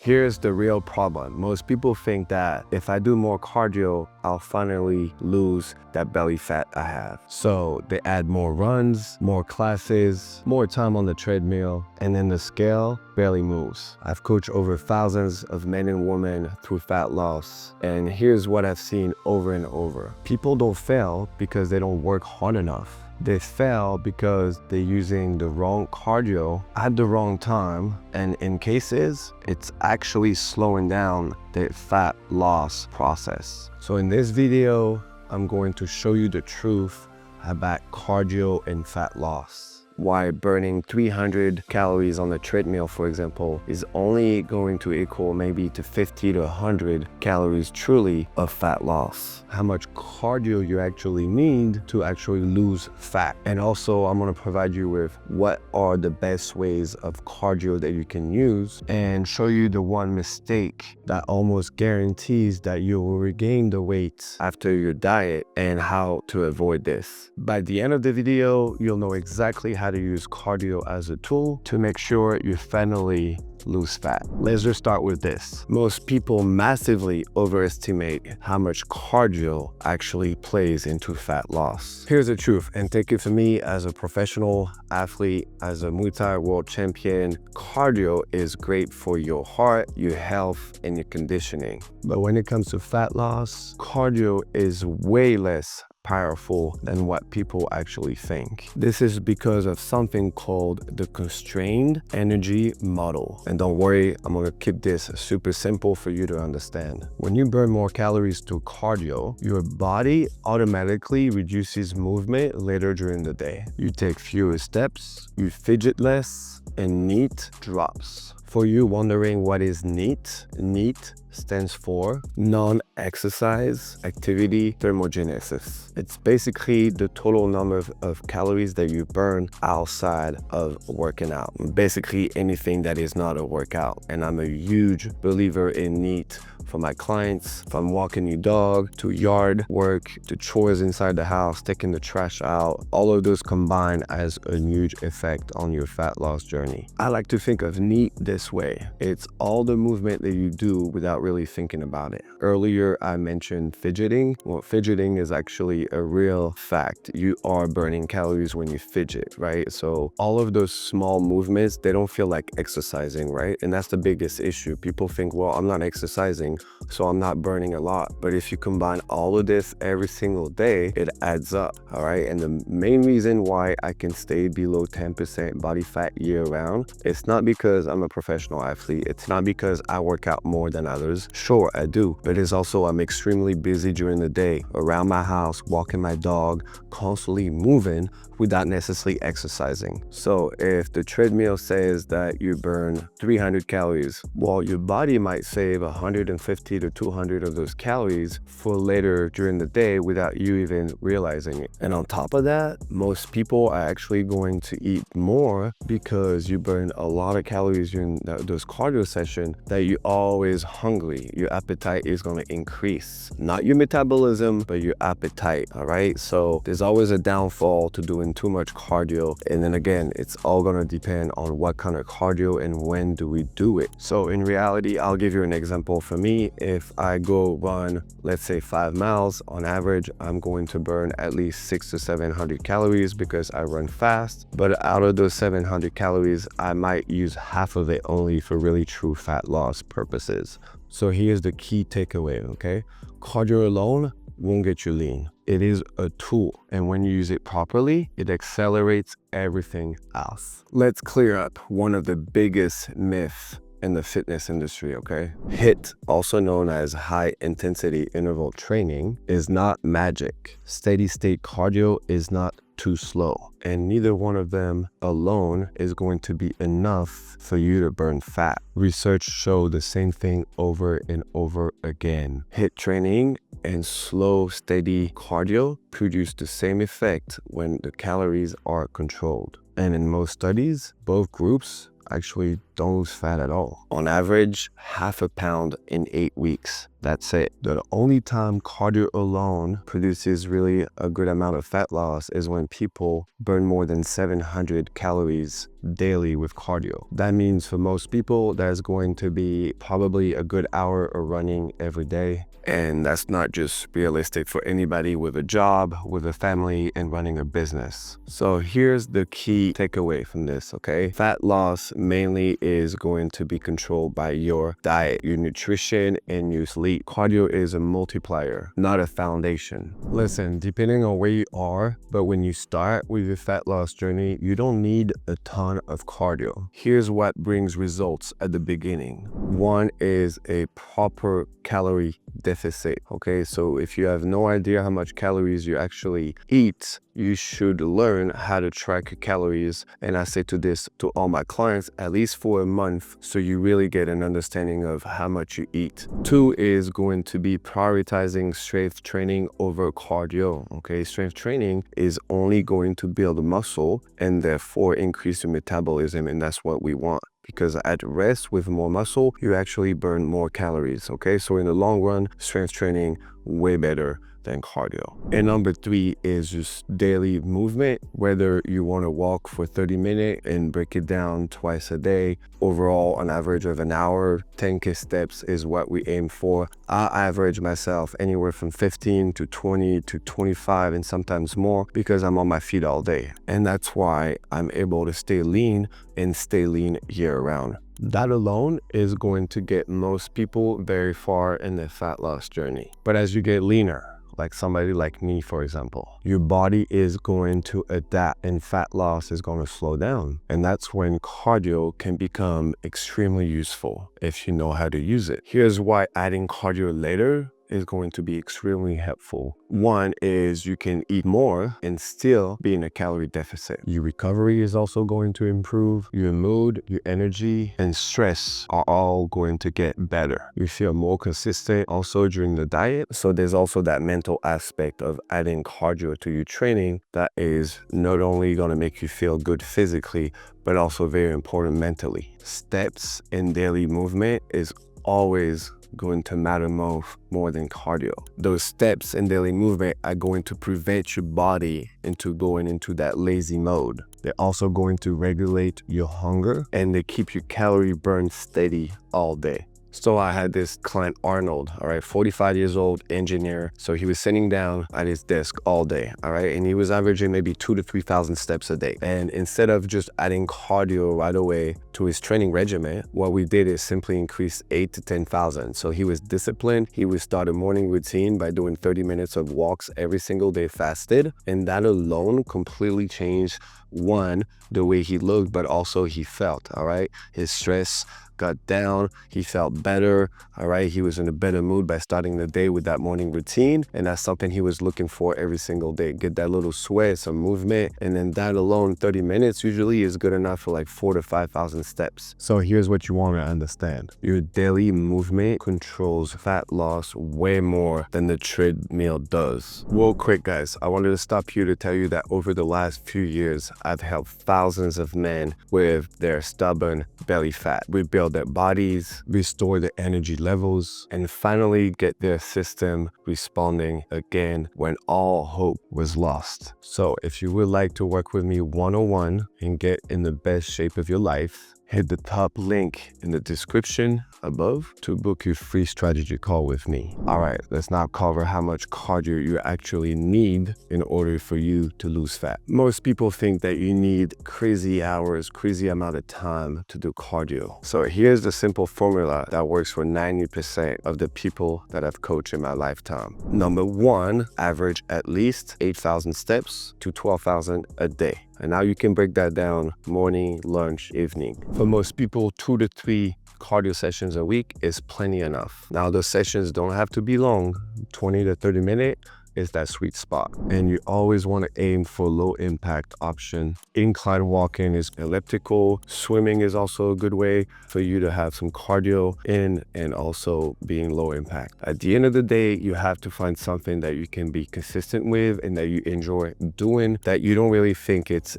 Here's the real problem. Most people think that if I do more cardio, I'll finally lose that belly fat I have. So they add more runs, more classes, more time on the treadmill, and then the scale barely moves. I've coached over thousands of men and women through fat loss, and here's what I've seen over and over. People don't fail because they don't work hard enough. They fail because they're using the wrong cardio at the wrong time, and in cases, it's actually slowing down the fat loss process. So in this video, I'm going to show you the truth about cardio and fat loss. Why burning 300 calories on the treadmill, for example, is only going to equal maybe to 50 to 100 calories truly of fat loss. How much cardio you actually need to actually lose fat. And also, I'm going to provide you with what are the best ways of cardio that you can use and show you the one mistake that almost guarantees that you will regain the weight after your diet and how to avoid this. By the end of the video, you'll know exactly how to use cardio as a tool to make sure you finally lose fat. Let's just start with this. Most people massively overestimate how much cardio actually plays into fat loss. Here's the truth, and take it from me as a professional athlete, as a Muay Thai World Champion, cardio is great for your heart, your health, and your conditioning. But when it comes to fat loss, cardio is way less powerful than what people actually think. This is because of something called the constrained energy model. And don't worry, I'm gonna keep this super simple for you to understand. When you burn more calories through cardio, your body automatically reduces movement later during the day. You take fewer steps, you fidget less, and NEAT drops. For you wondering what is NEAT, NEAT stands for non-exercise activity thermogenesis. It's basically the total number of calories that you burn outside of working out. Basically anything that is not a workout. And I'm a huge believer in NEAT for my clients, from walking your dog, to yard work, to chores inside the house, taking the trash out. All of those combine as a huge effect on your fat loss journey. I like to think of NEAT this way. It's all the movement that you do without really thinking about it. Earlier, I mentioned fidgeting. Well, fidgeting is actually a real fact. You are burning calories when you fidget, right? So all of those small movements, they don't feel like exercising, right? And that's the biggest issue. People think, well, I'm not exercising, so I'm not burning a lot. But if you combine all of this every single day, it adds up, all right? And the main reason why I can stay below 10% body fat year round, it's not because I'm a professional athlete. It's not because I work out more than others. Sure, I do, but it's also I'm extremely busy during the day, around my house, walking my dog, constantly moving without necessarily exercising. So if the treadmill says that you burn 300 calories, well, your body might save 150 to 200 of those calories for later during the day without you even realizing it. And on top of that, most people are actually going to eat more because you burn a lot of calories during those cardio sessions that you're always hungry. Your appetite is going to increase. Not your metabolism, but your appetite, all right? So there's always a downfall to doing too much cardio. And then again, it's all going to depend on what kind of cardio and when do we do it. So in reality, I'll give you an example. For me, if I go run, let's say 5 miles, on average, I'm going to burn at least 600 to 700 calories because I run fast. But out of those 700 calories, I might use half of it only for really true fat loss purposes. So here's the key takeaway, okay? Cardio alone won't get you lean. It is a tool, and when you use it properly, it accelerates everything else. Let's clear up one of the biggest myths in the fitness industry, okay? HIIT, also known as high intensity interval training, is not magic. Steady state cardio is not too slow, and neither one of them alone is going to be enough for you to burn fat. Research show the same thing over and over again. HIIT training and slow, steady cardio produce the same effect when the calories are controlled. And in most studies, both groups actually don't lose fat at all. On average, half a pound in 8 weeks. That's it. The only time cardio alone produces really a good amount of fat loss is when people burn more than 700 calories daily with cardio. That means for most people, that's going to be probably a good hour of running every day. And that's not just realistic for anybody with a job, with a family, and running a business. So here's the key takeaway from this, okay? Fat loss mainly is going to be controlled by your diet, your nutrition, and your sleep. Cardio is a multiplier, not a foundation. Listen, depending on where you are, but when you start with your fat loss journey, you don't need a ton of cardio. Here's what brings results at the beginning. One is a proper calorie deficit, okay? So if you have no idea how much calories you actually eat, you should learn how to track your calories. And I say to all my clients, at least for a month, so you really get an understanding of how much you eat. Two is going to be prioritizing strength training over cardio, okay? Strength training is only going to build muscle and therefore increase your metabolism, and that's what we want. Because at rest with more muscle, you actually burn more calories, okay? So in the long run, strength training, way better than cardio. And number three is just daily movement, whether you want to walk for 30 minutes and break it down twice a day. Overall, on average of an hour, 10K steps is what we aim for. I average myself anywhere from 15 to 20 to 25 and sometimes more because I'm on my feet all day. And that's why I'm able to stay lean and stay lean year round. That alone is going to get most people very far in their fat loss journey. But as you get leaner, like somebody like me, for example, your body is going to adapt and fat loss is going to slow down. And that's when cardio can become extremely useful if you know how to use it. Here's why adding cardio later is going to be extremely helpful. One is you can eat more and still be in a calorie deficit. Your recovery is also going to improve. Your mood, your energy, and stress are all going to get better. You feel more consistent also during the diet. So there's also that mental aspect of adding cardio to your training that is not only going to make you feel good physically, but also very important mentally. Steps and daily movement is always going to matter more than cardio. Those steps and daily movement are going to prevent your body into going into that lazy mode. They're also going to regulate your hunger and they keep your calorie burn steady all day. So I had this client, Arnold, all right, 45 years old, engineer. So he was sitting down at his desk all day, all right? And he was averaging maybe 2,000 to 3,000 steps a day. And instead of just adding cardio right away to his training regimen, what we did is simply increase 8,000 to 10,000. So he was disciplined. He would start a morning routine by doing 30 minutes of walks every single day fasted. And that alone completely changed, one, the way he looked, but also he felt, all right? His stress got down, he felt better, all right? He was in a better mood by starting the day with that morning routine, and that's something he was looking for every single day. Get that little sweat, some movement, and then that alone, 30 minutes usually is good enough for like 4,000 to 5,000 steps. So here's what you want to understand. Your daily movement controls fat loss way more than the treadmill does. Real quick, guys, I wanted to stop here to tell you that over the last few years, I've helped thousands of men with their stubborn belly fat. We build their bodies, restore their energy levels, and finally get their system responding again when all hope was lost. So if you would like to work with me one-on-one and get in the best shape of your life, hit the top link in the description above to book your free strategy call with me. All right, let's now cover how much cardio you actually need in order for you to lose fat. Most people think that you need crazy hours, crazy amount of time to do cardio. So here's the simple formula that works for 90% of the people that I've coached in my lifetime. Number one, average at least 8,000 steps to 12,000 a day. And now you can break that down morning, lunch, evening. For most people, 2 to 3 cardio sessions a week is plenty enough. Now those sessions don't have to be long, 20 to 30 minutes. is that sweet spot. And you always want to aim for low impact option. Incline walking is elliptical. Swimming is also a good way for you to have some cardio in and also being low impact. At the end of the day, you have to find something that you can be consistent with and that you enjoy doing, that you don't really think it's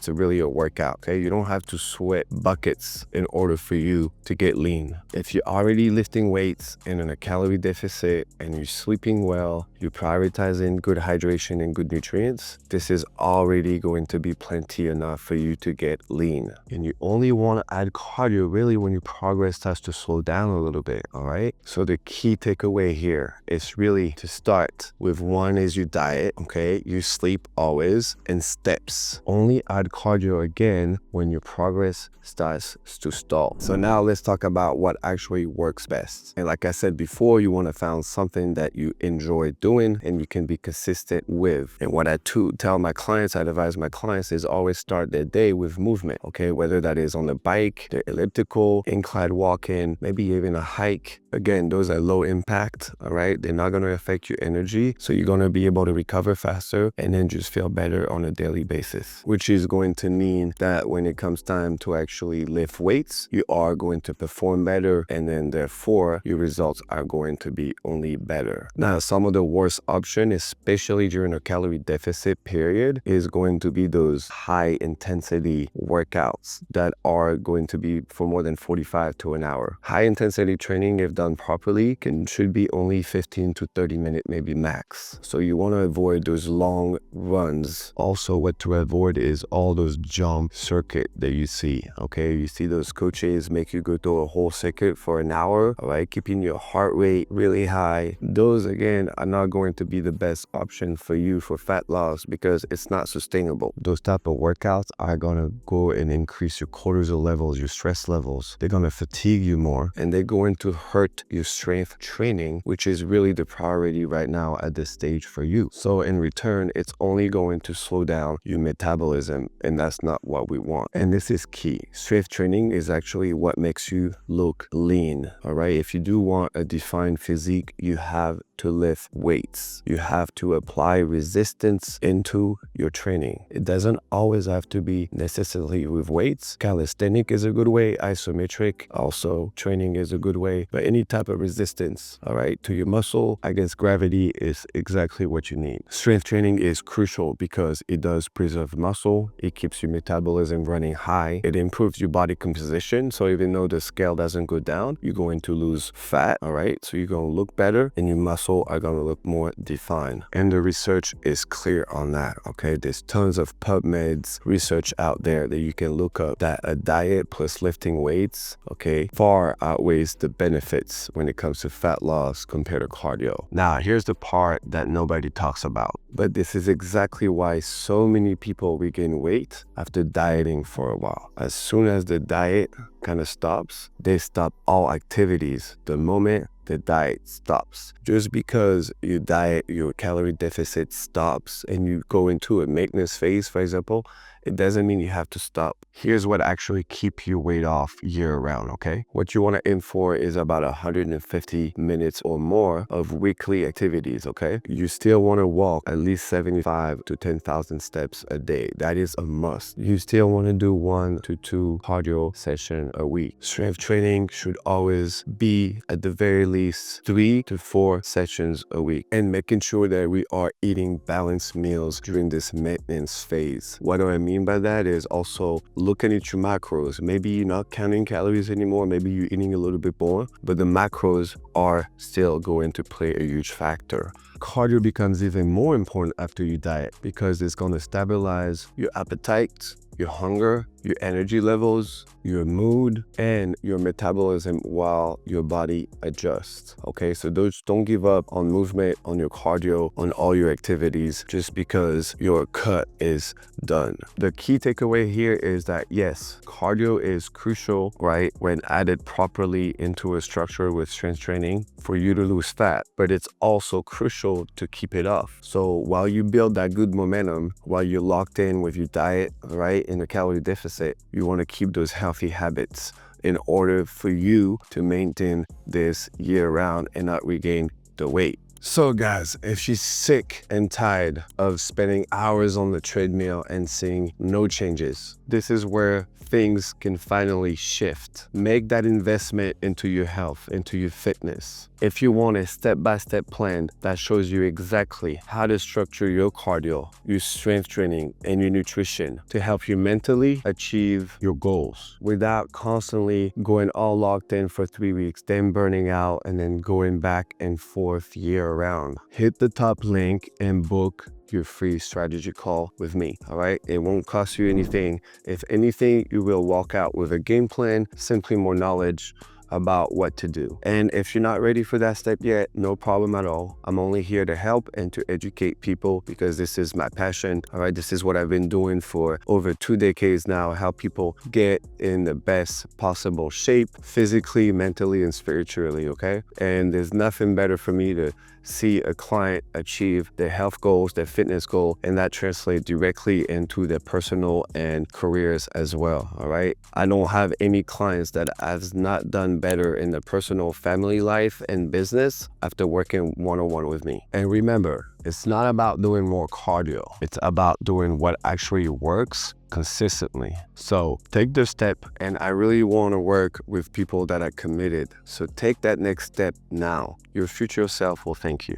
really a workout. Okay, you don't have to sweat buckets in order for you to get lean. If you're already lifting weights and in a calorie deficit and you're sleeping well, you're prioritizing good hydration and good nutrients, this is already going to be plenty enough for you to get lean. And you only want to add cardio really when your progress starts to slow down a little bit, all right? So the key takeaway here is really to start with one is your diet, okay? You sleep always, and steps. Only add cardio again when your progress starts to stall. So now let's talk about what actually works best. And like I said before, you want to find something that you enjoy doing and you can be consistent with. And what I tell my clients, I advise my clients is always start their day with movement, okay? Whether that is on the bike, the elliptical, incline walking, maybe even a hike. Again, those are low impact, all right? They're not going to affect your energy. So you're going to be able to recover faster and then just feel better on a daily basis, which is going to mean that when it comes time to actually lift weights, you are going to perform better, and then therefore your results are going to be only better. Now, some of the worst option, especially during a calorie deficit period, is going to be those high intensity workouts that are going to be for more than 45 to an hour. High intensity training, if done properly, should be only 15 to 30 minutes, maybe max. So you want to avoid those long runs. Also, what to avoid is all those jump circuit that you see, okay? You see those coaches make you go through a whole circuit for an hour, all right? Keeping your heart rate really high. Those, again, are not going to be the best option for you for fat loss because it's not sustainable. Those type of workouts are going to go and increase your cortisol levels, your stress levels. They're going to fatigue you more, and they're going to hurt your strength training, which is really the priority right now at this stage for you. So in return, it's only going to slow down your metabolism, and that's not what we want. And this is key. Strength training is actually what makes you look lean, all right? If you do want a defined physique, you have to lift weights. You have to apply resistance into your training. It doesn't always have to be necessarily with weights. Calisthenic is a good way, isometric also training is a good way, but any type of resistance, all right, to your muscle against gravity is exactly what you need. Strength training is crucial because it does preserve muscle, it keeps your metabolism running high, it improves your body composition, so even though the scale doesn't go down, you're going to lose fat, all right, so you're going to look better and your muscle are going to look more defined. And the research is clear on that, okay? There's tons of PubMeds research out there that you can look up that a diet plus lifting weights, okay, far outweighs the benefits when it comes to fat loss compared to cardio. Now, here's the part that nobody talks about, but this is exactly why so many people regain weight after dieting for a while. As soon as the diet kind of stops, they stop all activities the moment the diet stops. Just because your diet, your calorie deficit stops and you go into a maintenance phase, for example, it doesn't mean you have to stop. Here's what actually keep your weight off year round, okay? What you want to aim for is about 150 minutes or more of weekly activities, okay? You still want to walk at least 75 to 10,000 steps a day. That is a must. You still want to do 1 to 2 cardio sessions a week. Strength training should always be at the very least 3 to 4 sessions a week, and making sure that we are eating balanced meals during this maintenance phase. What do I mean by that is also looking at your macros. Maybe you're not counting calories anymore, maybe you're eating a little bit more, but the macros are still going to play a huge factor. Cardio becomes even more important after you diet because it's going to stabilize your appetite, your hunger, your energy levels, your mood, and your metabolism while your body adjusts. Okay, so don't give up on movement, on your cardio, on all your activities just because your cut is done. The key takeaway here is that yes, cardio is crucial, right, when added properly into a structure with strength training for you to lose fat, but it's also crucial to keep it off. So while you build that good momentum, while you're locked in with your diet, right, in a calorie deficit, you want to keep those healthy habits in order for you to maintain this year round and not regain the weight. So guys, if she's sick and tired of spending hours on the treadmill and seeing no changes, this is where things can finally shift. Make that investment into your health, into your fitness. If you want a step-by-step plan that shows you exactly how to structure your cardio, your strength training, and your nutrition to help you mentally achieve your goals without constantly going all locked in for 3 weeks, then burning out, and then going back and forth year round, hit the top link and book your free strategy call with me. All right, it won't cost you anything. If anything, you will walk out with a game plan, simply more knowledge about what to do. And if you're not ready for that step yet, no problem at all. I'm only here to help and to educate people because this is my passion. All right, this is what I've been doing for over 2 decades now, help people get in the best possible shape, physically, mentally, and spiritually, okay? And there's nothing better for me to see a client achieve their health goals, their fitness goal, and that translates directly into their personal and careers as well, all right? I don't have any clients that have not done better in their personal family life and business after working one-on-one with me. And remember, it's not about doing more cardio. It's about doing what actually works consistently. So take the step, and I really want to work with people that are committed. So take that next step now. Your future self will thank you.